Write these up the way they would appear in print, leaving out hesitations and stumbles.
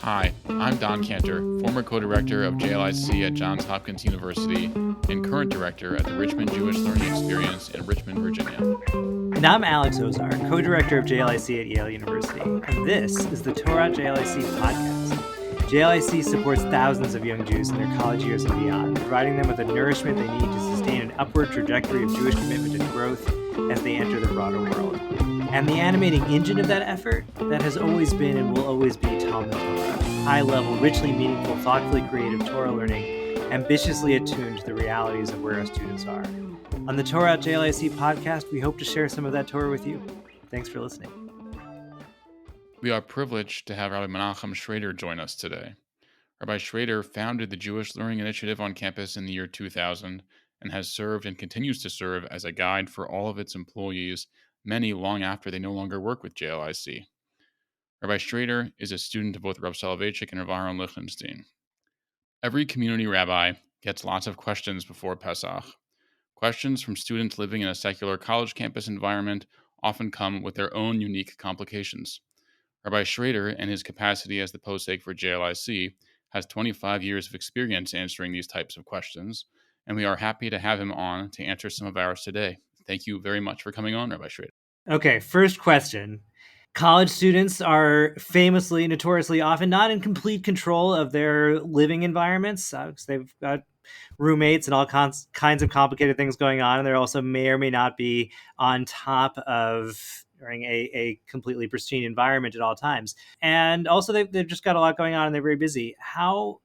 Hi, I'm Don Cantor, former co-director of JLIC at Johns Hopkins University and current director at the Richmond Jewish Learning Experience in Richmond, Virginia. And I'm Alex Ozar, co-director of JLIC at Yale University, and this is the Torah JLIC podcast. JLIC supports thousands of young Jews in their college years and beyond, providing them with the nourishment they need to sustain an upward trajectory of Jewish commitment and growth as they enter the broader world. And the animating engine of that effort, that has always been and will always be Talmud Torah, high-level, richly meaningful, thoughtfully creative Torah learning, ambitiously attuned to the realities of where our students are. On the Torah JLIC podcast, we hope to share some of that Torah with you. Thanks for listening. We are privileged to have Rabbi Menachem Schrader join us today. Rabbi Schrader founded the Jewish Learning Initiative on campus in the year 2000 and has served and continues to serve as a guide for all of its employees, many long after they no longer work with JLIC. Rabbi Schrader is a student of both Rav Soloveitchik and Rav Aaron Lichtenstein. Every community rabbi gets lots of questions before Pesach. Questions from students living in a secular college campus environment often come with their own unique complications. Rabbi Schrader, in his capacity as the Posek for JLIC, has 25 years of experience answering these types of questions, and we are happy to have him on to answer some of ours today. Thank you very much for coming on, Rabbi Schrader. Okay, first question. College students are famously, notoriously often not in complete control of their living environments because they've got roommates and all kinds of complicated things going on, and they also may or may not be on top of a completely pristine environment at all times. And also they've just got a lot going on and they're very busy. How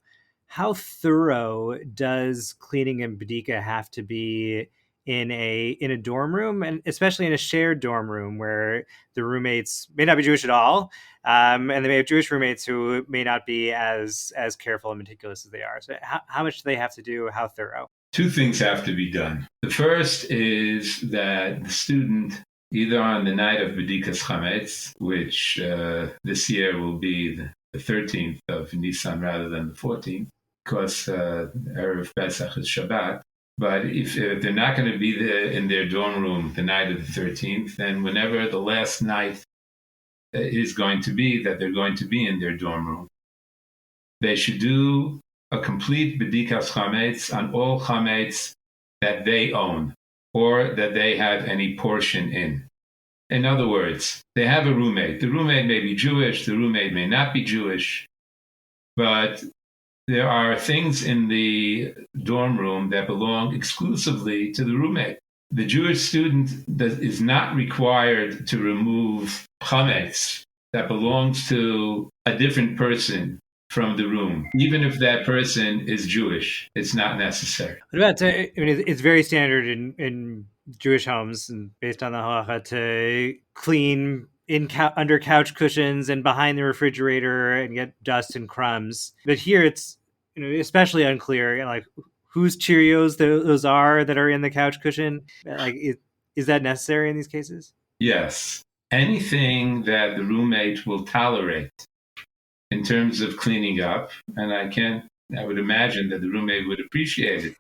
thorough does cleaning and Bedikat have to be in a dorm room, and especially in a shared dorm room where the roommates may not be Jewish at all, and they may have Jewish roommates who may not be as careful and meticulous as they are. So how much do they have to do? How thorough? Two things have to be done. The first is that the student, either on the night of Bedikat Chametz, which this year will be the 13th of Nisan rather than the 14th, because Erev Pesach is Shabbat. But if they're not going to be there in their dorm room the night of the 13th, then whenever the last night is going to be that they're going to be in their dorm room, they should do a complete Bedikat Chametz on all chametz that they own or that they have any portion in. In other words, they have a roommate. The roommate may be Jewish, the roommate may not be Jewish, but there are things in the dorm room that belong exclusively to the roommate. The Jewish student is not required to remove chametz that belongs to a different person from the room. Even if that person is Jewish, it's not necessary. It's very standard in Jewish homes and based on the halacha to clean under couch cushions and behind the refrigerator and get dust and crumbs. But here it's especially unclear, like whose Cheerios those are that are in the couch cushion. Like, is that necessary in these cases? Yes. Anything that the roommate will tolerate in terms of cleaning up, and I would imagine that the roommate would appreciate it.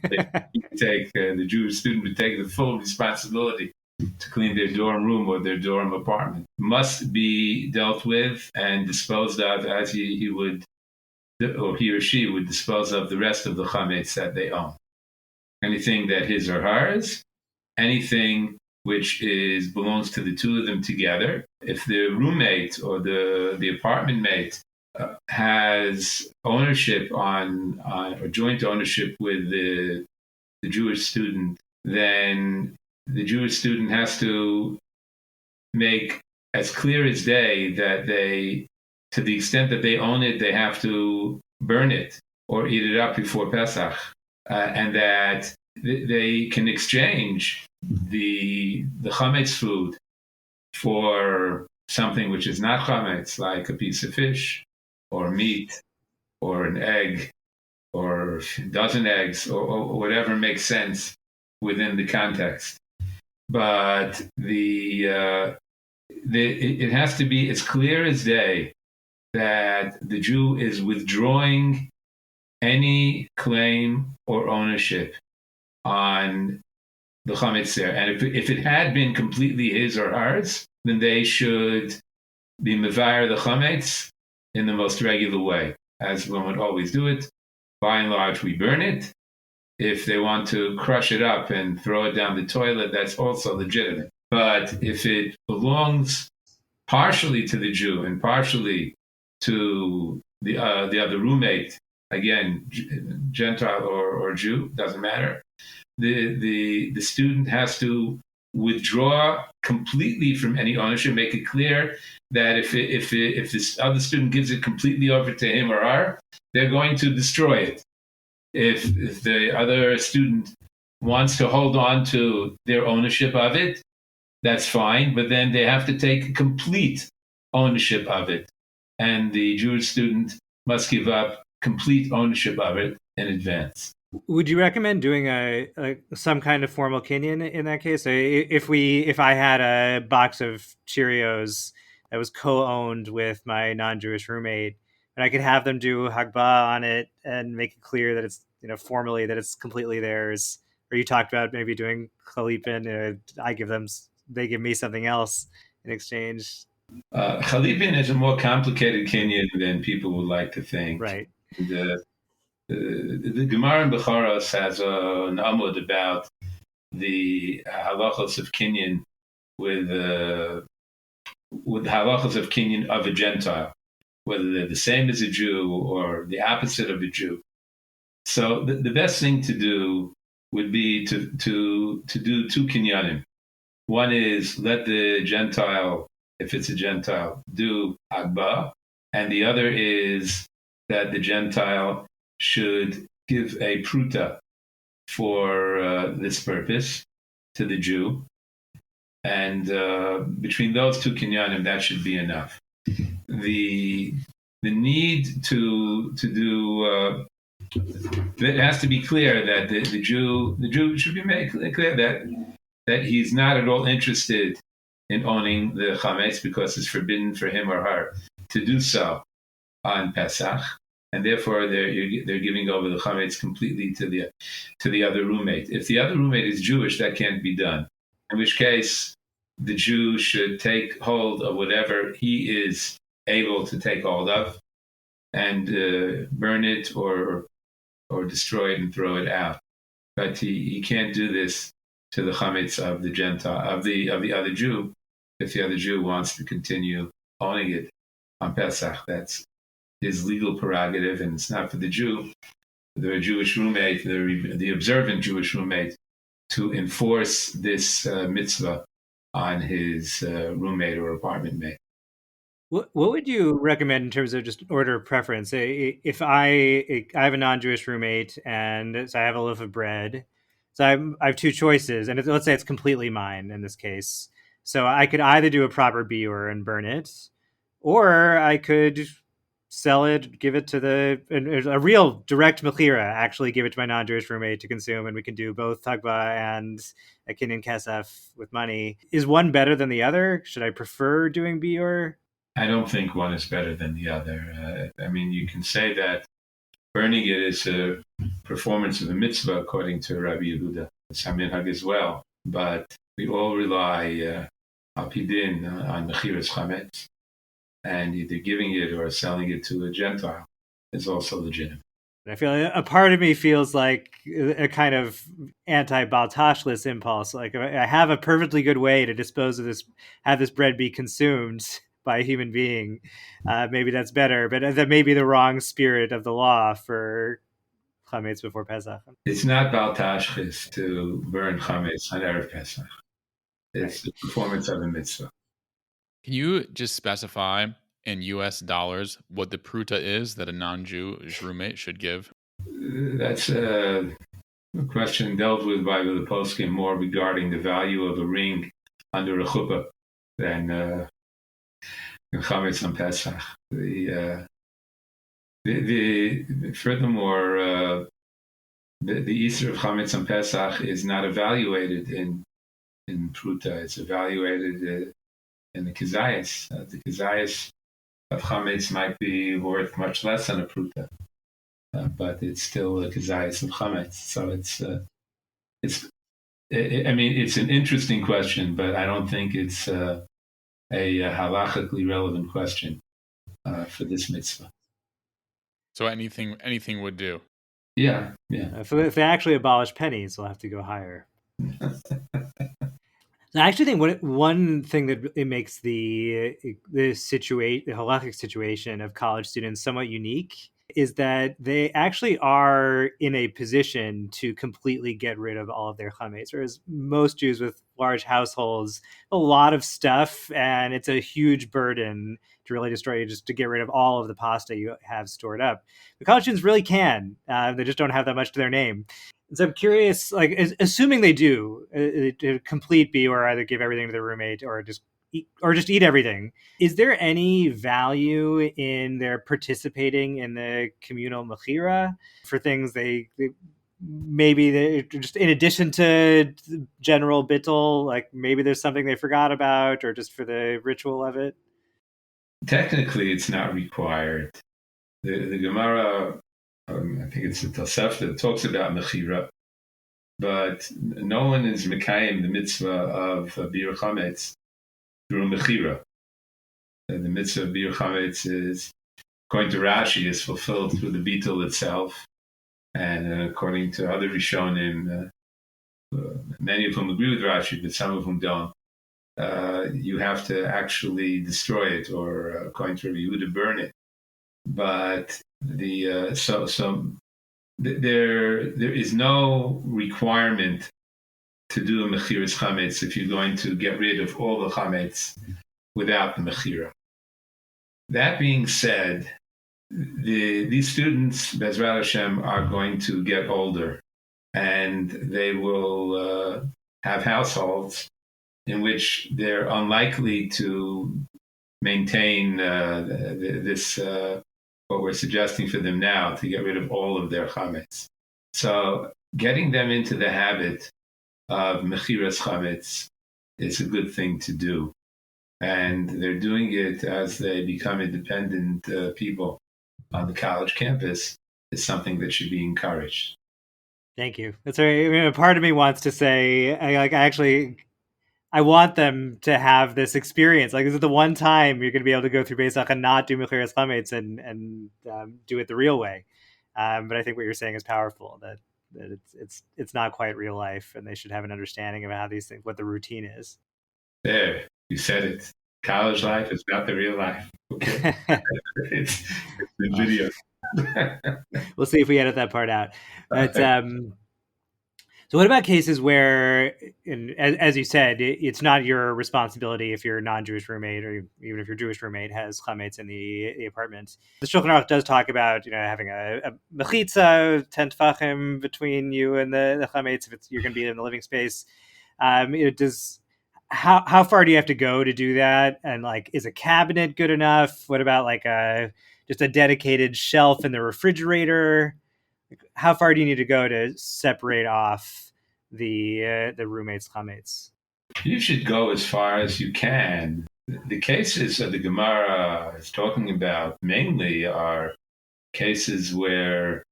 The Jewish student would take the full responsibility to clean their dorm room or their dorm apartment. Must be dealt with and disposed of as he would, or he or she would dispose of the rest of the chametz that they own. Anything that his or hers, anything which belongs to the two of them together. If the roommate or the apartment mate has ownership or joint ownership with the Jewish student, then the Jewish student has to make as clear as day that to the extent that they own it, they have to burn it or eat it up before Pesach, and that they can exchange the chametz food for something which is not chametz, like a piece of fish or meat or an egg or a dozen eggs or whatever makes sense within the context. But it has to be as clear as day that the Jew is withdrawing any claim or ownership on the chametz there. And if it had been completely his or hers, then they should be mevayer the chametz in the most regular way, as one would always do it. By and large, we burn it. If they want to crush it up and throw it down the toilet, that's also legitimate. But if it belongs partially to the Jew and partially to the other roommate, again, Gentile or Jew, doesn't matter, the student has to withdraw completely from any ownership, make it clear that if this other student gives it completely over to him or her, they're going to destroy it. If the other student wants to hold on to their ownership of it, that's fine, but then they have to take complete ownership of it. And the Jewish student must give up complete ownership of it in advance. Would you recommend doing some kind of formal kinyan in that case? If I had a box of Cheerios that was co-owned with my non-Jewish roommate, and I could have them do hagbah on it and make it clear that it's, formally that it's completely theirs. Or you talked about maybe doing chalipin. They give me something else in exchange. Chalipin is a more complicated kinyan than people would like to think. Right. The Gemara in Bechoros has an amud about the halachos of kinyan with halachos of kinyan of a Gentile, whether they're the same as a Jew or the opposite of a Jew. So the best thing to do would be to do two kinyanim. One is let the Gentile, if it's a Gentile, do hagbah, and the other is that the Gentile should give a pruta for this purpose to the Jew. And between those two kinyanim, that should be enough. The need to do it has to be clear that the Jew should be made clear that he's not at all interested in owning the chametz because it's forbidden for him or her to do so on Pesach, and therefore they're giving over the chametz completely to the other roommate. If the other roommate is Jewish, that can't be done. In which case, the Jew should take hold of whatever he is able to take hold of, and burn it or destroy it and throw it out. But he can't do this to the chametz of the Gentile of the other Jew. If the other Jew wants to continue owning it on Pesach, that's his legal prerogative, and it's not for the Jew, the Jewish roommate, the observant Jewish roommate, to enforce this mitzvah on his roommate or apartment mate. What would you recommend in terms of just order of preference? If I have a non-Jewish roommate and so I have a loaf of bread, so I have two choices, and let's say it's completely mine in this case. So I could either do a proper biur and burn it, or I could sell it, give it to a real direct mechira, actually give it to my non-Jewish roommate to consume, and we can do both hagbah and a kinyan kesef with money. Is one better than the other? Should I prefer doing biur? I don't think one is better than the other. You can say that burning it is a performance of the mitzvah according to Rabbi Yehuda. It's minhag as well, but we all rely al pidin on Mechirat Chametz, and either giving it or selling it to a Gentile is also legitimate. I feel a part of me feels like a kind of anti-Bal Tashchis impulse. Like I have a perfectly good way to dispose of this, have this bread be consumed by a human being. Maybe that's better, but that may be the wrong spirit of the law for chametz before Pesach. It's not Bal Tashchis to burn chametz on Erev Pesach. It's the performance of a mitzvah. Can you just specify in US dollars what the pruta is that a non-Jewish roommate should give? That's a question dealt with by the Posek more regarding the value of a ring under a chuppah than chametz on Pesach. Furthermore, the Easter of chametz on Pesach is not evaluated in pruta. It's evaluated in the kizayis. The kizayis of chametz might be worth much less than a pruta, but it's still a kizayis of chametz. So it's an interesting question, but I don't think it's a halachically relevant question. for this mitzvah. So anything would do. Yeah. If they actually abolish pennies, we'll have to go higher. I actually think one thing that it makes the Halakhic situation of college students somewhat unique is that they actually are in a position to completely get rid of all of their chametz, whereas most Jews with large households, a lot of stuff, and it's a huge burden to really destroy, just to get rid of all of the pasta you have stored up. The college students really can. They just don't have that much to their name. So I'm curious, like, assuming they do a complete biur, either give everything to their roommate or just eat everything. Is there any value in their participating in the communal mechira for things they just, in addition to general bittul, like maybe there's something they forgot about, or just for the ritual of it? Technically, it's not required. The Gemara, I think it's the Tosefta, talks about mechira, but no one is mekayim the mitzvah of biur chametz through mechira. The mitzvah of biur chametz is, according to Rashi, is fulfilled through the bittul itself, and according to other Rishonim, many of whom agree with Rashi, but some of whom don't. You have to actually destroy it, or according to Rabbi Yehuda, burn it. But there is no requirement to do a mechiras chametz if you're going to get rid of all the chametz without the mechira. That being said, these students, Bezrat Hashem, are going to get older, and they will have households in which they're unlikely to maintain this, what we're suggesting for them now, to get rid of all of their chametz. So getting them into the habit of mechiras chametz is a good thing to do. And they're doing it as they become independent people on the college campus. Is something that should be encouraged. Thank you. That's very, I mean, a part of me wants to say, I want them to have this experience. Like, this is the one time you're going to be able to go through Pesach and not do Mechiras Chametz and do it the real way. But I think what you're saying is powerful. That it's not quite real life, and they should have an understanding of how these things, what the routine is. There, you said it. College life is not the real life. Okay, it's the video. We'll see if we edit that part out. But, so what about cases where, as you said, it's not your responsibility if your non-Jewish roommate, or even if your Jewish roommate, has chametz in the apartment? The Shulchan Aruch does talk about, having a mechitza, 10 tefachim between you and the chametz if you're going to be in the living space. How far do you have to go to do that? And, like, is a cabinet good enough? What about just a dedicated shelf in the refrigerator? How far do you need to go to separate off the roommate's chametz? You should go as far as you can. The cases that the Gemara is talking about mainly are cases where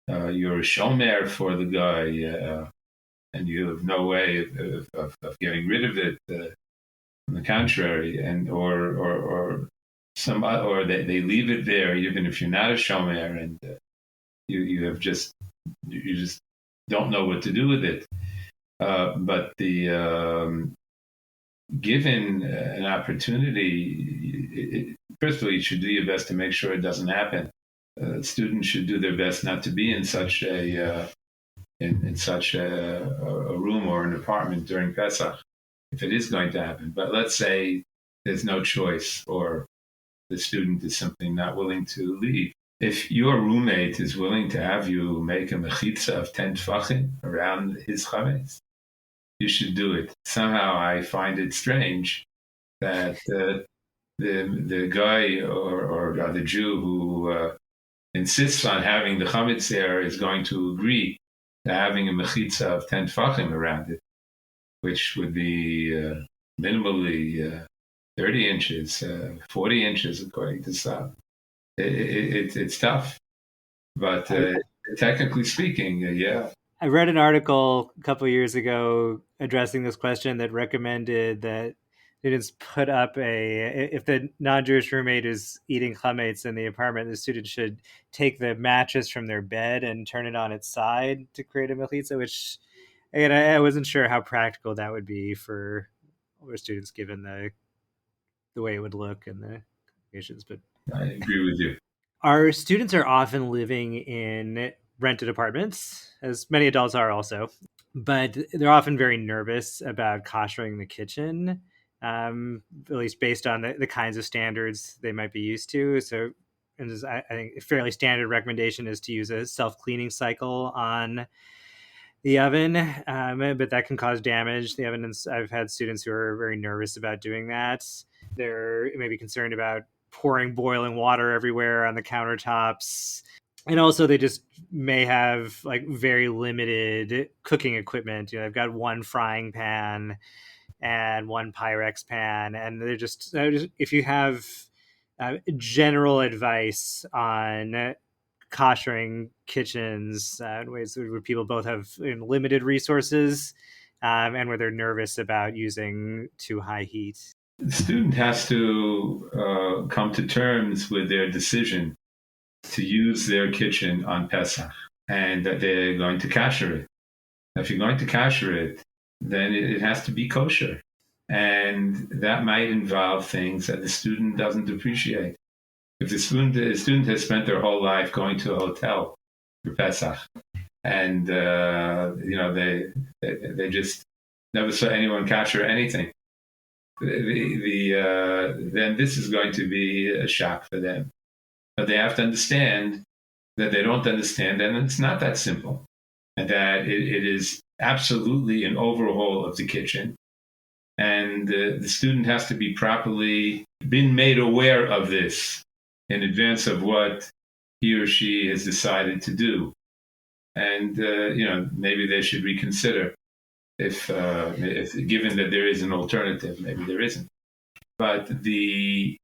you're a shomer for the guy, and you have no way of getting rid of it. On the contrary, or they leave it there even if you're not a shomer, and you just don't know what to do with it. But given an opportunity, first of all, you should do your best to make sure it doesn't happen. Students should do their best not to be in such a room or an apartment during Pesach, if it is going to happen. But let's say there's no choice, or the student is simply not willing to leave. If your roommate is willing to have you make a mechitza of 10 tefachim around his chametz, you should do it. Somehow I find it strange that the guy or the Jew who insists on having the chametz there is going to agree to having a mechitza of 10 tefachim around it, which would be minimally 30 inches, 40 inches, according to some. It's tough, but technically speaking, yeah. I read an article a couple of years ago addressing this question that recommended that students put up if the non-Jewish roommate is eating chametz in the apartment, the student should take the mattress from their bed and turn it on its side to create a mechitza, which, again, I wasn't sure how practical that would be for students given the way it would look and the conditions. But I agree with you. our students are often living in rented apartments, as many adults are also, but they're often very nervous about koshering the kitchen, at least based on the kinds of standards they might be used to. So, I think a fairly standard recommendation is to use a self-cleaning cycle on the oven, but that can cause damage. The oven, I've had students who are very nervous about doing that. They're maybe concerned about pouring boiling water everywhere on the countertops. And also they just may have like very limited cooking equipment. They've got one frying pan and one Pyrex pan. And they're just if you have general advice on koshering kitchens in ways where people both have limited resources and where they're nervous about using too high heat. The student has to come to terms with their decision to use their kitchen on Pesach and that they're going to kasher it. If you're going to kasher it, then it has to be kosher. And that might involve things that the student doesn't appreciate. If the student has spent their whole life going to a hotel for Pesach, and they just never saw anyone kasher anything, then this is going to be a shock for them. But they have to understand that they don't understand, and it's not that simple, and that it is absolutely an overhaul of the kitchen, and the student has to be properly been made aware of this in advance of what he or she has decided to do, and maybe they should reconsider if given that there is an alternative. Maybe there isn't, but the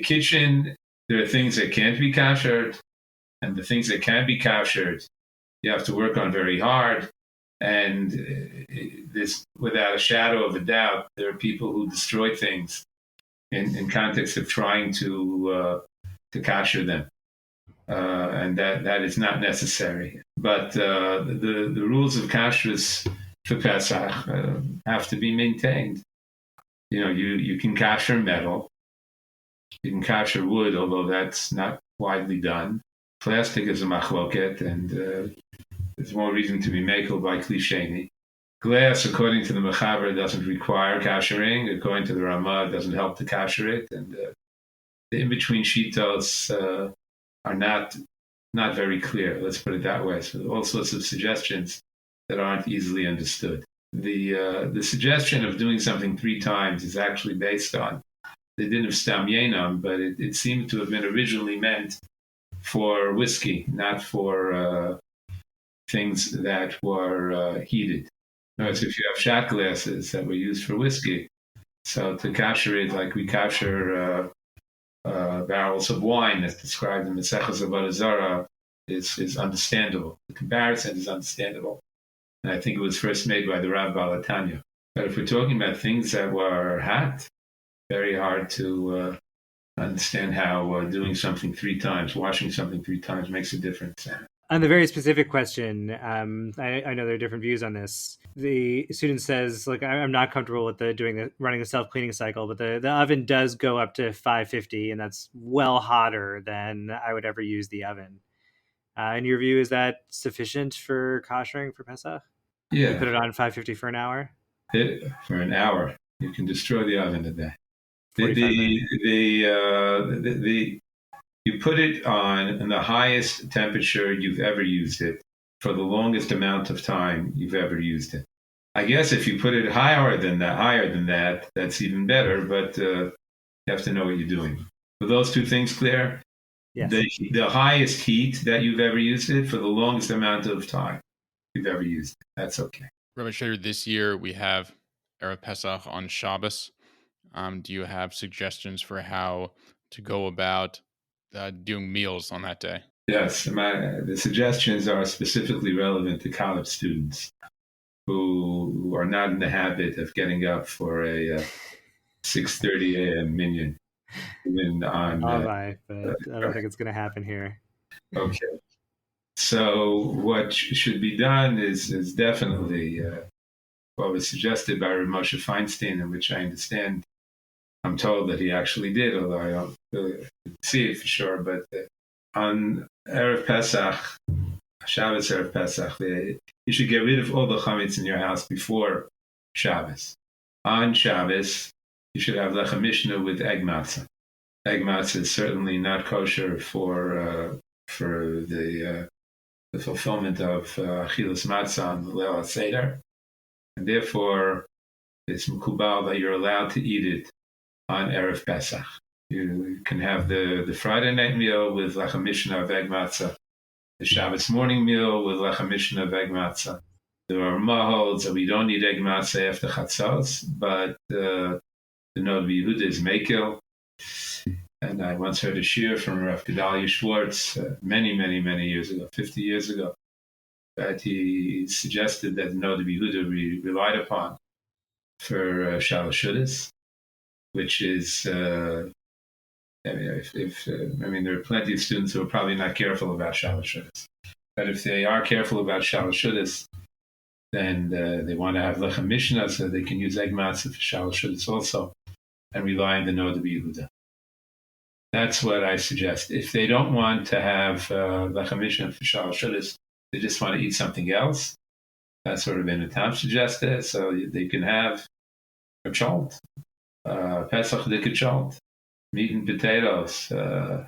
kitchen. There are things that can't be kashered, and the things that can be kashered, you have to work on very hard. And this, without a shadow of a doubt, there are people who destroy things in context of trying to kasher them, and that is not necessary. But the rules of kashrus for Pesach have to be maintained. You can kasher metal. You can kasher wood, although that's not widely done. Plastic is a machloket, and there's more reason to be makel by klisheni. Glass, according to the Mechaber, doesn't require kashering. According to the Ramah, it doesn't help to kasher it. And the in-between shitos are not very clear. Let's put it that way. So all sorts of suggestions that aren't easily understood. The suggestion of doing something 3 times is actually based on the din of stam yenam, but it seemed to have been originally meant for whiskey, not for things that were heated. Notice if you have shot glasses that were used for whiskey, so to kasher it like we kasher barrels of wine that's described in Mesechus of Ozar is understandable. The comparison is understandable. And I think it was first made by the Rav Bal Tashchis. But if we're talking about things that were hot, very hard to understand how doing something 3 times, washing something 3 times makes a difference. On the very specific question, I know there are different views on this. The student says, like, I'm not comfortable with running the self-cleaning cycle, but the oven does go up to 550, and that's well hotter than I would ever use the oven. In your view, is that sufficient for koshering for Pesach? Yeah. You put it on 550 for an hour? For an hour. You can destroy the oven a day. You put it on in the highest temperature you've ever used it for the longest amount of time you've ever used it. I guess if you put it higher than that, that's even better, but you have to know what you're doing. Are those 2 things clear? Yes. The highest heat that you've ever used it for the longest amount of time you've ever used it. That's okay. Rabbi Schrader, this year we have Erev Pesach on Shabbos. Do you have suggestions for how to go about doing meals on that day? Yes, the suggestions are specifically relevant to college students who are not in the habit of getting up for a 6:30 a.m. minyan. Even on Oh my, but I don't think it's going to happen here. okay. So what should be done is definitely what was suggested by Rav Moshe Feinstein, in which I understand, I'm told that he actually did, although I don't really see it for sure. But on Erev Pesach, Shabbos Erev Pesach, you should get rid of all the chametz in your house before Shabbos. On Shabbos, you should have lechem mishnah with egg matzah. Egg matzah is certainly not kosher for the fulfillment of achilas matzah on the Leil HaSeder, and therefore it's mukubal that you're allowed to eat it on Erev Pesach. You can have the Friday night meal with lechem mishnah of egg matzah, the Shabbos morning meal with lechem mishnah of egg matzah. There are holds that we don't need egg matzah after chatzos, but the Nod Yehuda is mekil. And I once heard a shir from Rav Gedalia Schwartz many years ago, 50 years ago, that he suggested that the Nod Yehuda be relied upon for Shalosh Shudas, which is, there are plenty of students who are probably not careful about Shalosh Shudas. But if they are careful about Shalosh Shudas, then they want to have lechem mishnah so they can use egg matzah for Shalosh Shudas also, and rely on the Nod Yehuda. That's what I suggest. If they don't want to have lechem mishnah for Shalosh Shudas, they just want to eat something else. That's sort of in the time suggested. So they can have a chalt, Pesach dika chalt, meat and potatoes on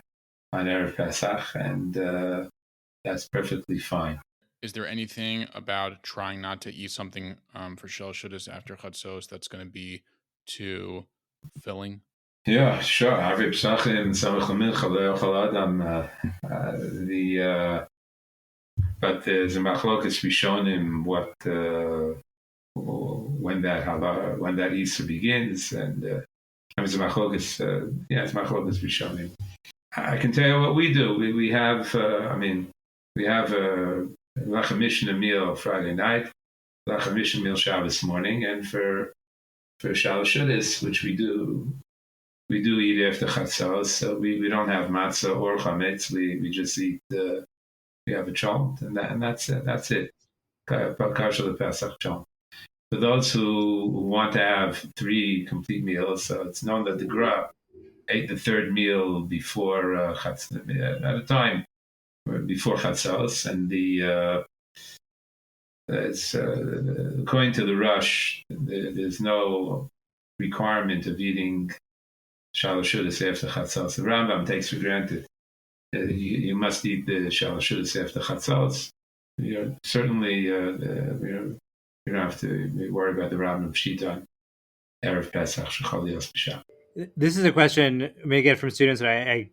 Erev Pesach, and that's perfectly fine. Is there anything about trying not to eat something for Shalosh Shudas after Chatzos that's going to be too filling? Yeah, sure. But there's a machlokas rishonim when that Easter begins, and it's machlokas. It's machlokas rishonim. I can tell you what we do. We have we have a lechem mishnah meal Friday night, lechem mishnah meal Shabbos morning, and for Shalosh Shudas, which we do eat after chatzos, so we don't have matzah or chametz. We just eat. We have a chalt, and that's it. That's it. Kasher the Pesach chalt. For those who want to have 3 complete meals, so it's known that the Gra ate the 3rd meal before chatzos, at a time before chatzos, and according to the Rush, there's no requirement of eating Shalosh Shudas after chatzos. The Rambam takes for granted you must eat the Shalosh Shudas after chatzos. Certainly, you don't have to worry about the Rambam Pshita on Erev Pesach Shechal Yos B'Shabbat. This is a question we may get from students that I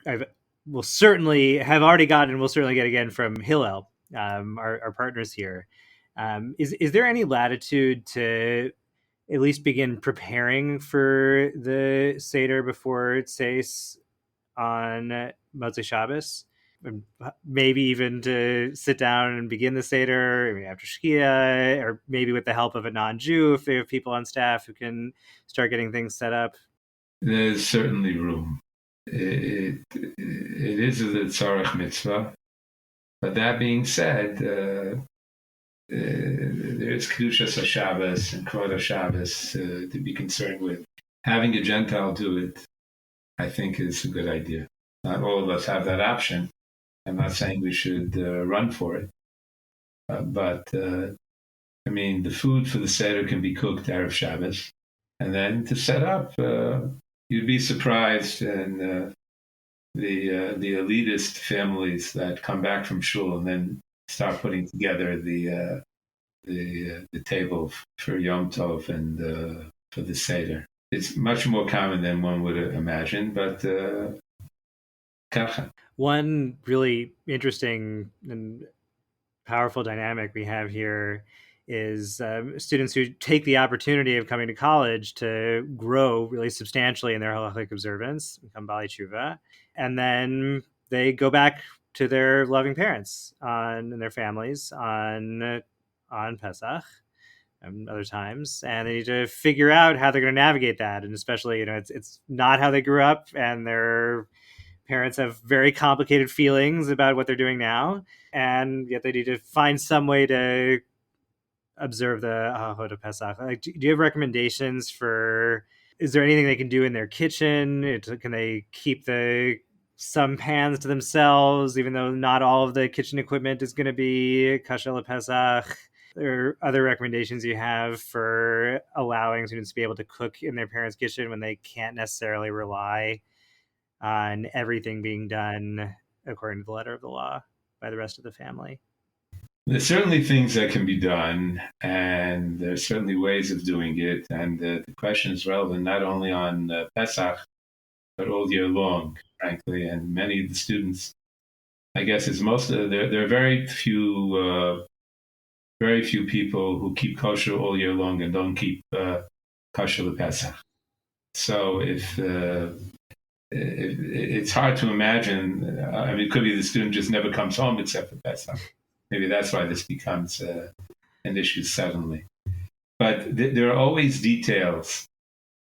will certainly have already gotten, and we'll certainly get again from Hillel, our partners here. Is there any latitude to at least begin preparing for the Seder before it says on Motzei Shabbos? Maybe even to sit down and begin the Seder after Shkia, or maybe with the help of a non-Jew if they have people on staff who can start getting things set up. There's certainly room. It is a tzarech mitzvah, but that being said, there is Kedushas HaShabbos and Kvod HaShabbos to be concerned with. Having a Gentile do it, I think, is a good idea. Not all of us have that option. I'm not saying we should run for it, but the food for the Seder can be cooked Erev Shabbos, and then to set up, you'd be surprised, and the elitist families that come back from shul and then start putting together the table for Yom Tov and for the Seder. It's much more common than one would imagine, but one really interesting and powerful dynamic we have here is students who take the opportunity of coming to college to grow really substantially in their Halakhic observance, become Bali Tshuva, and then they go back to their loving parents and their families on Pesach, other times, and they need to figure out how they're going to navigate that. And especially, it's not how they grew up, and their parents have very complicated feelings about what they're doing now, and yet they need to find some way to observe the Rid of Pesach. Like, do you have recommendations for? Is there anything they can do in their kitchen? Can they keep some pans to themselves, even though not all of the kitchen equipment is going to be kosher Pesach? Or other recommendations you have for allowing students to be able to cook in their parents' kitchen when they can't necessarily rely on everything being done according to the letter of the law by the rest of the family? There's certainly things that can be done, and there's certainly ways of doing it. And the question is relevant not only on Pesach, but all year long, frankly. And many of the students, I guess, there are very few people who keep kosher all year long and don't keep kosher the Pesach. So if it's hard to imagine, it could be the student just never comes home except for Pesach. Maybe that's why this becomes an issue suddenly. But there are always details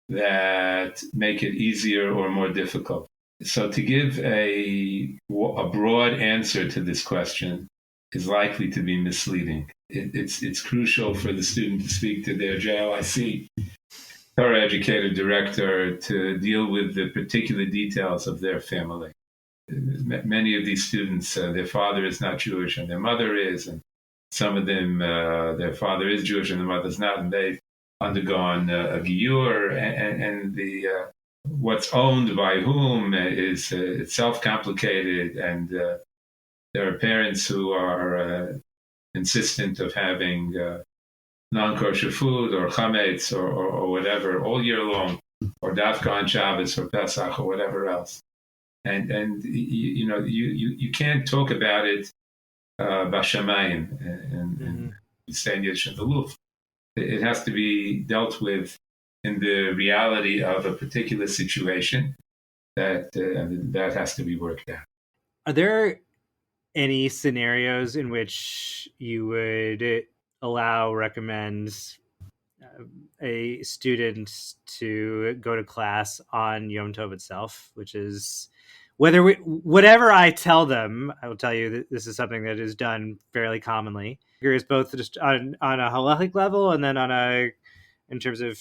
that make it easier or more difficult. So to give a broad answer to this question is likely to be misleading. It's crucial for the student to speak to their JLIC, Torah educator director, to deal with the particular details of their family. Many of these students, their father is not Jewish and their mother is, and some of them, their father is Jewish and the mother's not, and they've undergone a biur, and the what's owned by whom is itself complicated, and there are parents who are insistent of having non-kosher food or chametz or whatever all year long, or dafka on Shabbos or Pesach or whatever else. And you can't talk about it bashamayim and say in Yiddish in the Luf. It has to be dealt with in the reality of a particular situation that has to be worked out. Are there any scenarios in which you would recommend a student to go to class on Yom Tov itself, which is whatever I tell them, I will tell you that this is something that is done fairly commonly. Curious both just on a Halakhic level and then in terms of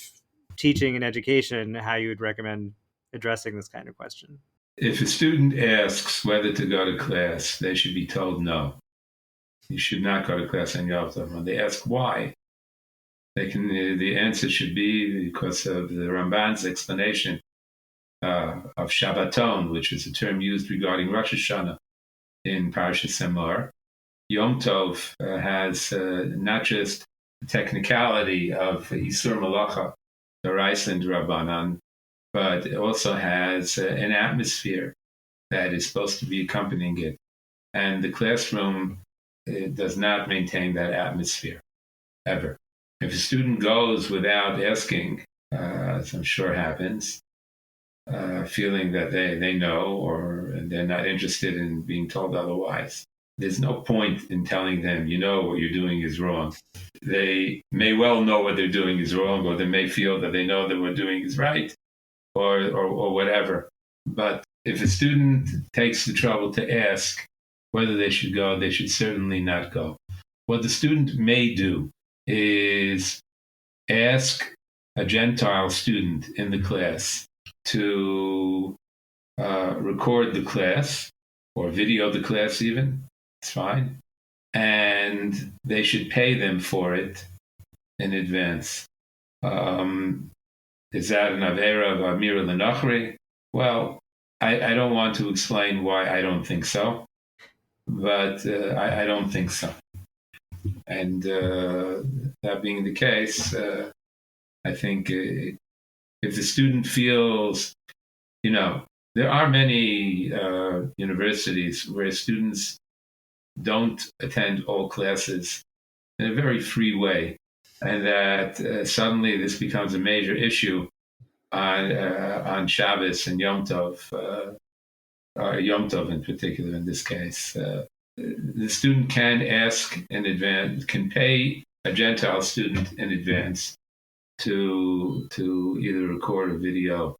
teaching and education, how you would recommend addressing this kind of question. If a student asks whether to go to class, they should be told no. You should not go to class on Yom Tov. When they ask why, the answer should be because of the Ramban's explanation of Shabbaton, which is a term used regarding Rosh Hashanah in Parashas Emor. Yom Tov has not just the technicality of Isur Malacha, the Reisland Rabbanan, but it also has an atmosphere that is supposed to be accompanying it. And the classroom does not maintain that atmosphere, ever. If a student goes without asking, as I'm sure happens, feeling that they know or they're not interested in being told otherwise, there's no point in telling them, what you're doing is wrong. They may well know what they're doing is wrong, or they may feel that they know that what they're doing is right, or whatever. But if a student takes the trouble to ask whether they should go, they should certainly not go. What the student may do is ask a Gentile student in the class to record the class or video the class even. It's fine. And they should pay them for it in advance. Is that an avera of amira l'nachri? Well, I don't want to explain why I don't think so, but I don't think so. And that being the case, I think if the student feels, there are many universities where students don't attend all classes in a very free way, and that suddenly this becomes a major issue on Shabbos and Yom Tov, Yom Tov in particular in this case. The student can ask in advance, can pay a Gentile student in advance to either record or video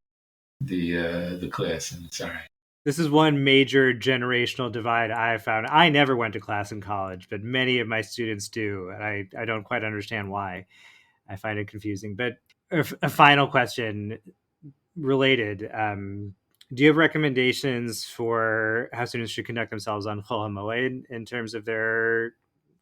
the class, and it's all right. This is one major generational divide I have found. I never went to class in college, but many of my students do, and I don't quite understand why. I find it confusing. But a final question related. Do you have recommendations for how students should conduct themselves on Chol HaMoed in terms of their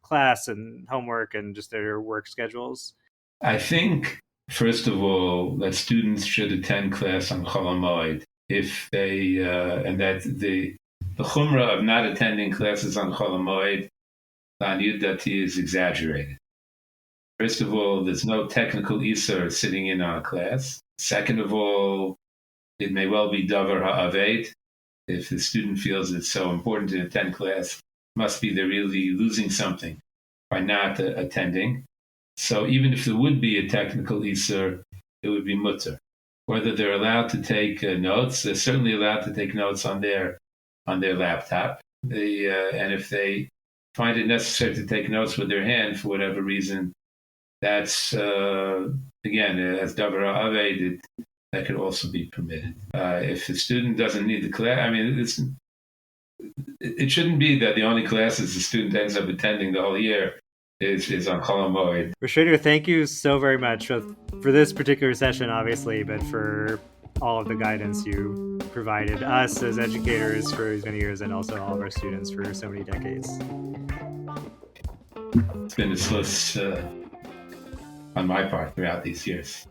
class and homework and just their work schedules? I think, first of all, that students should attend class on Chol HaMoed if they, and that the chumrah of not attending classes on Chol HaMoed, L'aniyut dati, is exaggerated. First of all, there's no technical isur sitting in on a class. Second of all, it may well be davar ha'aved. If the student feels it's so important to attend class, must be they're really losing something by not attending. So even if there would be a technical isur, it would be mutter. Whether they're allowed to take notes, they're certainly allowed to take notes on their laptop. And if they find it necessary to take notes with their hand for whatever reason, that's again, as davar ha'aved, that could also be permitted. If the student doesn't need the class, I mean, it shouldn't be that the only classes the student ends up attending the whole year is on Chol HaMoed. Rabbi Schrader, thank you so very much for this particular session, obviously, but for all of the guidance you provided us as educators for as many years and also all of our students for so many decades. It's been a slice on my part throughout these years.